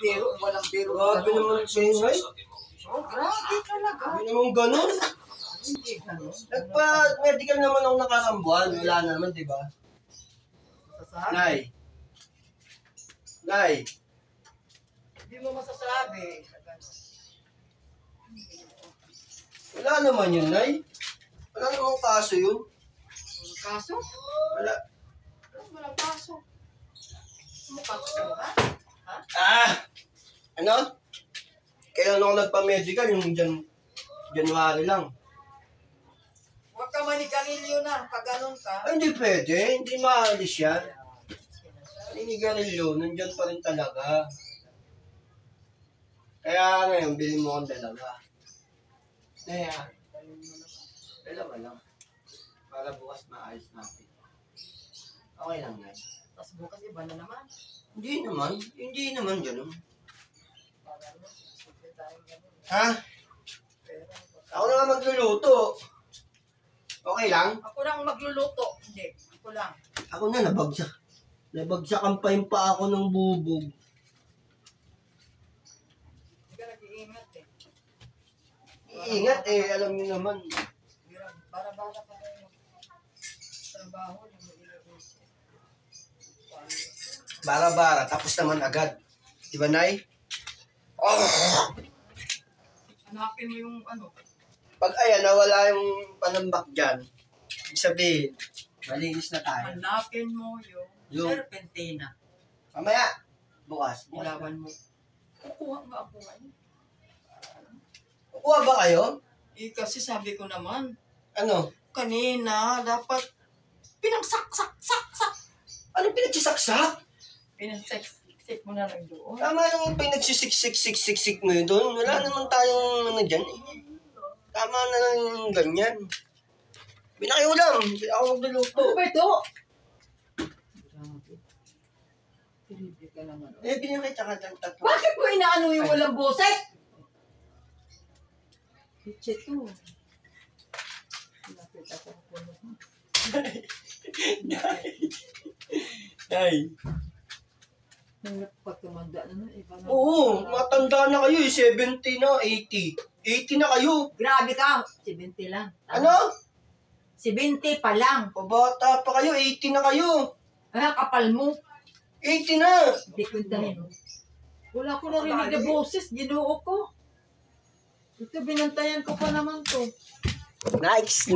biro, walang biro. Grabe naman kayo, Nay. Oh, grabe talaga. Hindi naman ganun. Hindi ganun. Nagpa-medical naman ako nakakambuhan. Wala naman, di ba? Masasabi. Nay. Nay. Hindi mo masasabi. Wala naman yun, Nay. Wala namang kaso yun. Kaso? Wala. Walang kaso. Mukha ka ba? Ah! Ano? Kailan ako nagpa-medical? Yung January lang. Huwag ka manigarilyo na. Pag ganun ka. Ay, hindi pwede. Hindi maalis yan. Ninigarilyo, nandyan pa rin talaga. Kaya ngayon, bilhin mo akong dalawa. Kaya, dalawa lang. Para bukas maayos natin. Okay lang na. Tapos bukas iba na naman. Hindi naman ganun. Para mo, simple tayong ganun. Ha? Ako na nga magluluto. Okay lang? Ako lang magluluto. Hindi, ako lang. Ako na, nabagsak. Nabagsakan pa yung paa ako ng bubog. Hindi ka nag-iingat eh. Iingat eh, alam niyo naman. Bara-bara pa rin yung trabaho. Bara-bara, tapos naman agad. Di ba, Nay? Oh! Hanapin mo yung ano. Pag ayan, nawala yung panambak dyan, ibig sabihin, malinis na tayo. Hanapin mo yung serpentina. Mamaya, bukas. Ilawan mo. Kukuha nga ako ngayon. Kukuha ba kayo? Eh, kasi sabi ko naman, Ano? kanina, dapat pinagsak-sak-sak-sak. Anong pinagsisaksak? Pinagsak-sak mo na lang doon. Tama lang yung pinagsisiksik-sik-sik mo yun doon. Wala naman tayong ano dyan. Tama na lang yung ganyan. Binakiulam. Hindi ako magluluto. Ano ba ito? Grabe. Terrible ka naman. Eh, binakita ka ng tatlo. Bakit mo inaano yung walang boses? Pitch ito. Lapit ako ng puno. Nay. Pag tumanda na, iba na. Oo, matanda na kayo eh. 70 na, 80. 80 na kayo. Grabe ka. 70 lang. Ano? 70 pa lang. Pabata pa kayo, 80 na kayo. Ah, kapal mo. 80 na. Hindi ko dahil. Wala ko narinig na boses. Ginoo ko. Ito, binantayan ko pa naman to. Next.